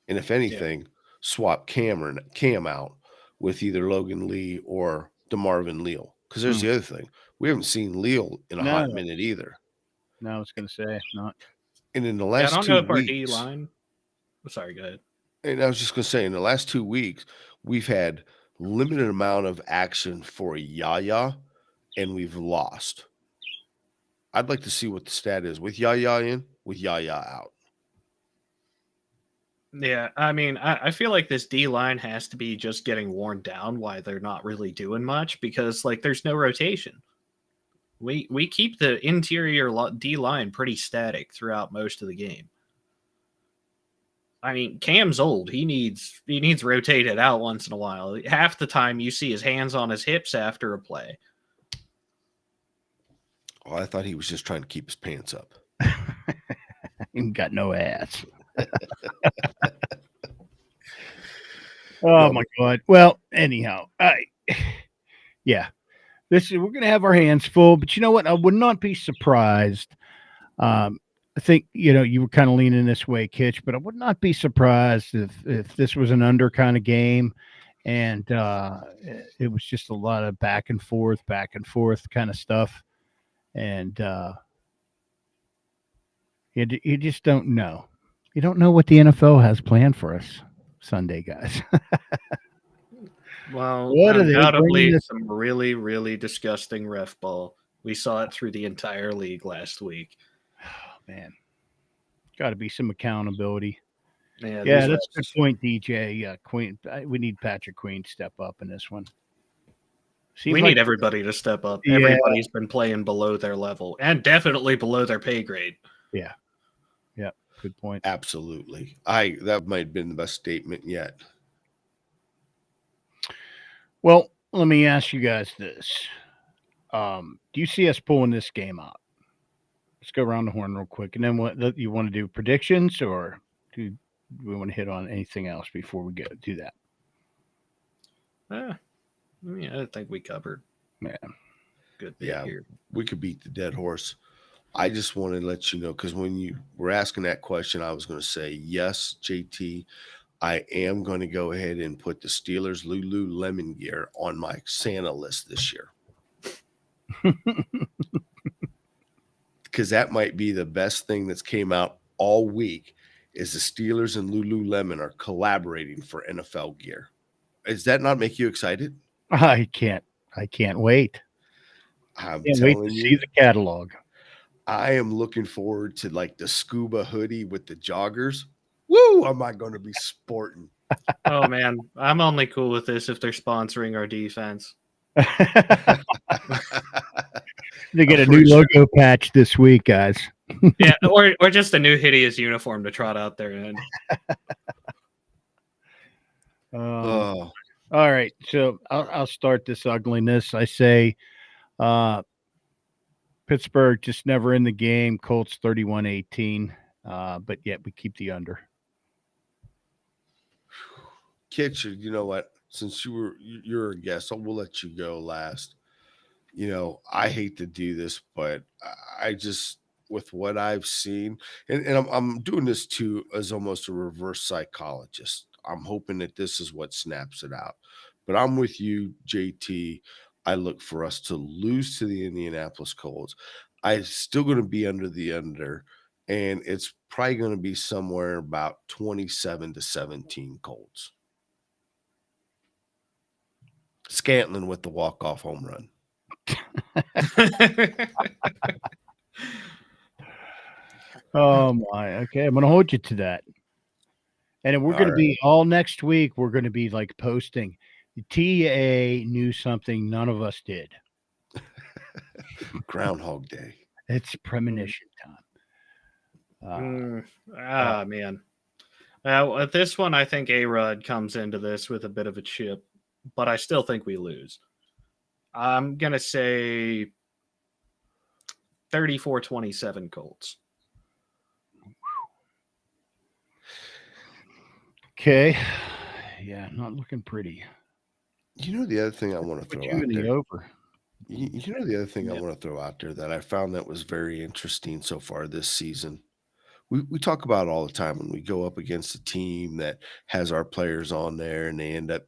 And if anything, swap Cam out with either Logan Lee or DeMarvin Leal. Because there's the other thing. We haven't seen Leal in a hot minute either. No, I was going to say not. And in the I last don't 2 know if our weeks, D line. Sorry, go ahead. and I was just going to say, in the last 2 weeks, we've had limited amount of action for Yaya, and we've lost. I'd like to see what the stat is with Yaya in, with Yaya out. Yeah, I mean, I feel like this D line has to be just getting worn down why they're not really doing much because, like, there's no rotation. We keep the interior D line pretty static throughout most of the game. I mean, Cam's old. He needs rotated out once in a while. Half the time you see his hands on his hips after a play. Oh, I thought he was just trying to keep his pants up. He got no ass. No, my God. Well, anyhow, yeah, we're going to have our hands full, but you know what? I would not be surprised. I think, you were kind of leaning this way, Kitch, but I would not be surprised if this was an under kind of game and it was just a lot of back and forth kind of stuff. And you just don't know. You don't know what the NFL has planned for us Sunday, guys. Well, What are they bringing undoubtedly this? some really, really disgusting ref ball. We saw it through the entire league last week. Oh, man, got to be some accountability. Yeah, Yeah, these that's a good refs. point, DJ. Queen, we need Patrick Queen to step up in this one. Seems We like need everybody to step up. Yeah. Everybody's been playing below their level and definitely below their pay grade. yeah, good point. Absolutely. That might have been the best statement yet. Well, let me ask you guys this: do you see us pulling this game out? Let's go around the horn real quick, and then what you want to do? Predictions, or do we want to hit on anything else before we do that? I think we covered. Yeah. Good bit Yeah, here. we could beat the dead horse. I just want to let you know, because when you were asking that question, I was going to say, yes, JT, I am going to go ahead and put the Steelers Lululemon gear on my Santa list this year. Because that might be the best thing that's came out all week is the Steelers and Lululemon are collaborating for NFL gear. Does that not make you excited? I can't wait. I'm Can't wait to telling see you, the catalog. I am looking forward to like the scuba hoodie with the joggers. Woo! Am I going to be sporting? Oh man, I'm only cool with this if they're sponsoring our defense. They get a new logo patch this week, guys. Yeah, or just a new hideous uniform to trot out there in. All right, so I'll start this ugliness. I say Pittsburgh just never in the game. Colts 31-18, but yet we keep the under. Kitchen, you know what? Since you're a guest, we'll let you go last. You know, I hate to do this, but I just, with what I've seen, and I'm doing this too as almost a reverse psychologist. I'm hoping that this is what snaps it out. But I'm with you, JT. I look for us to lose to the Indianapolis Colts. I'm still going to be under the under, and it's probably going to be somewhere about 27-17 Colts. Scantling with the walk-off home run. Oh my, okay. I'm gonna hold you to that. And we're gonna be all next week, we're gonna be like posting. The TA knew something none of us did. Groundhog Day. It's premonition time. Man. At this one, I think A-Rod comes into this with a bit of a chip, but I still think we lose. I'm going to say 34-27 Colts. Okay. Yeah, not looking pretty. You know the other thing I want to throw out there. Over. You know the other thing I want to throw out there that I found that was very interesting so far this season. We talk about it all the time when we go up against a team that has our players on there and they end up,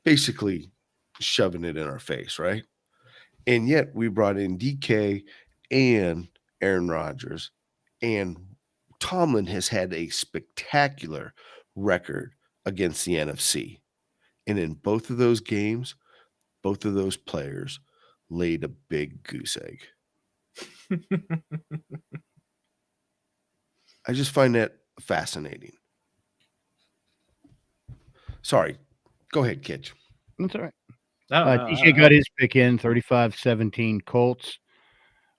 basically shoving it in our face, right? And yet we brought in DK and Aaron Rodgers, and Tomlin has had a spectacular record against the NFC. And in both of those games, both of those players laid a big goose egg. I just find that fascinating. Sorry. Go ahead, Kitch. That's all right. DJ got his pick in 35-17 Colts.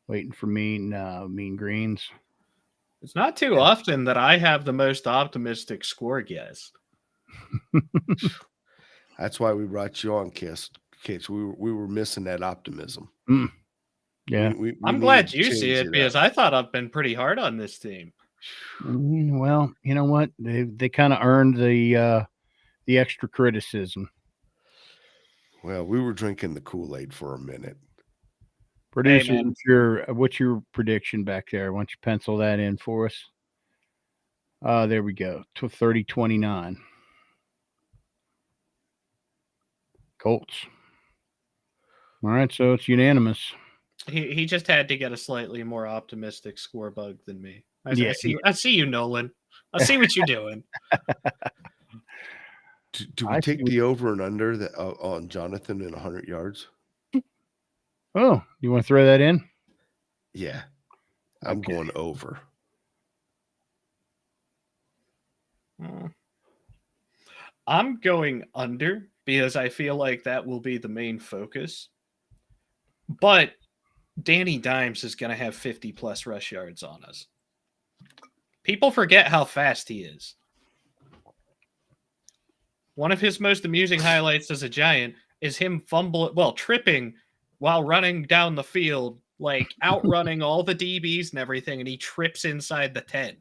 Waiting for Mean Greens. It's not too often that I have the most optimistic score guess. That's why we brought you on, Kitch. We were missing that optimism. Yeah. I'm glad you see it because I thought I've been pretty hard on this team. Well, you know what? They kind of earned the extra criticism. Well, we were drinking the Kool-Aid for a minute. Producer, what's your prediction back there? Why don't you pencil that in for us? There we go. 30-29. Colts. All right, so it's unanimous. He just had to get a slightly more optimistic score bug than me. I see you, Nolan. I see what you're doing. Do we take the over and under that on Jonathan in 100 yards? Oh, you want to throw that in? Yeah, I'm going over. I'm going under because I feel like that will be the main focus. But Danny Dimes is going to have 50-plus rush yards on us. People forget how fast he is. One of his most amusing highlights as a Giant is him tripping while running down the field, like outrunning all the DBs and everything, and he trips inside the 10.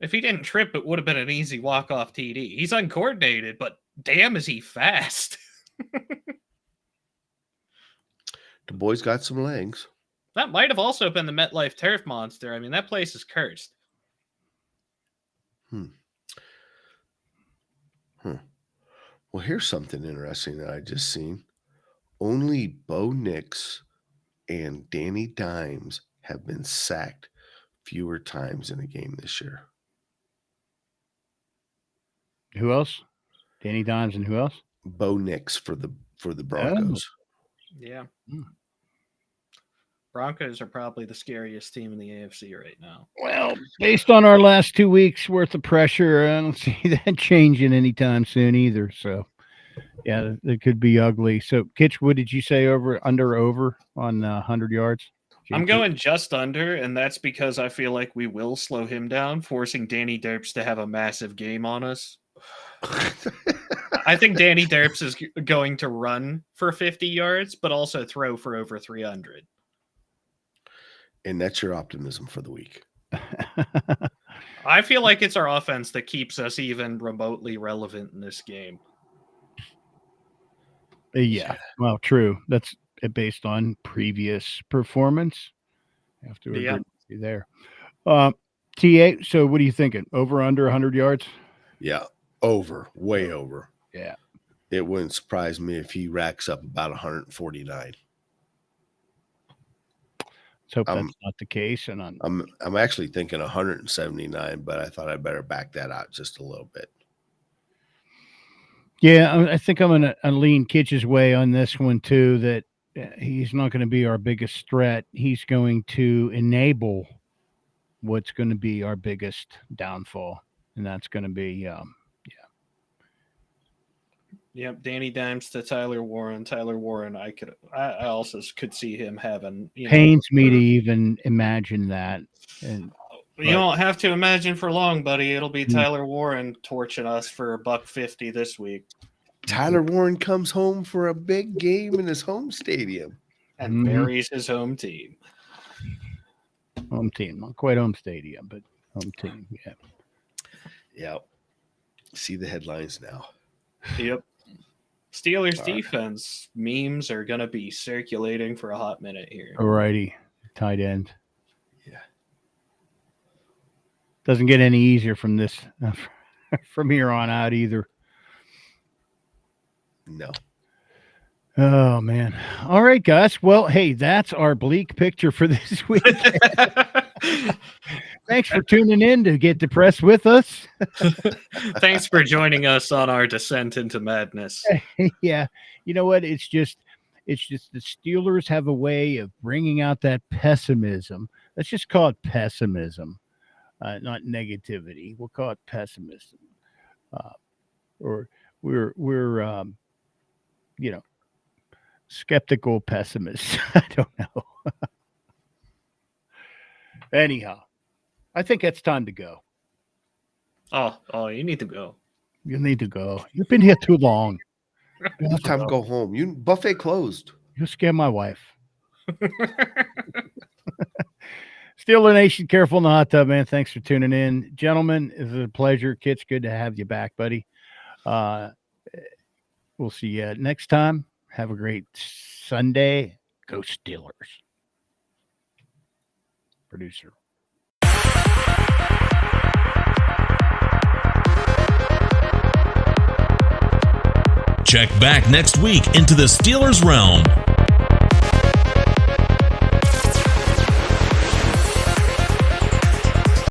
If he didn't trip, it would have been an easy walk-off TD. He's uncoordinated, but damn is he fast. The boy's got some legs. That might have also been the MetLife Turf Monster. I mean, that place is cursed. Well, here's something interesting that I just seen. Only Bo Nix and Danny Dimes have been sacked fewer times in a game this year. Who else? Danny Dimes and who else? Bo Nix for the Broncos. Yeah. Broncos are probably the scariest team in the AFC right now. Well, based on our last 2 weeks worth of pressure, I don't see that changing anytime soon either. So, yeah, it could be ugly. So, Kitch, what did you say over on 100 yards? I'm going just under, and that's because I feel like we will slow him down, forcing Danny Derps to have a massive game on us. I think Danny Derps is going to run for 50 yards, but also throw for over 300. And that's your optimism for the week. I feel like it's our offense that keeps us even remotely relevant in this game. Yeah, well, true. That's based on previous performance. I have to agree with you there. TA, so what are you thinking? Over, under 100 yards? Yeah, over, way over. Yeah. It wouldn't surprise me if he racks up about 149. Let's hope that's not the case. And I'm actually thinking 179, but I thought I'd better back that out just a little bit. Yeah, I think I'm going to lean Kitch's way on this one too, that he's not going to be our biggest threat. He's going to enable what's going to be our biggest downfall, and that's going to be Yep, Danny Dimes to Tyler Warren. Tyler Warren, I also could see him having. Pains me to even imagine that. And you don't have to imagine for long, buddy. It'll be Tyler Warren torching us for $150 this week. Tyler Warren comes home for a big game in his home stadium and buries his home team. Home team, not quite home stadium, but home team. Yeah. Yeah. See the headlines now. Yep. Steelers defense memes are going to be circulating for a hot minute here. Alrighty. Tight end. Yeah. Doesn't get any easier from this, from here on out either. No. Oh, man. All right, guys. Well, hey, that's our bleak picture for this week. Thanks for tuning in to Get Depressed with us. Thanks for joining us on our descent into madness. Yeah. You know what? It's just the Steelers have a way of bringing out that pessimism. Let's just call it pessimism, not negativity. We'll call it pessimism. Or we're skeptical pessimists. I don't know. Anyhow, I think it's time to go. Oh, you need to go. You need to go. You've been here too long. It's time to go home. Buffet closed. You scared my wife. Steeler Nation, careful in the hot tub, man. Thanks for tuning in. Gentlemen, it's a pleasure. Kit's good to have you back, buddy. We'll see you next time. Have a great Sunday. Go Steelers. Producer. Check back next week into the Steelers Realm.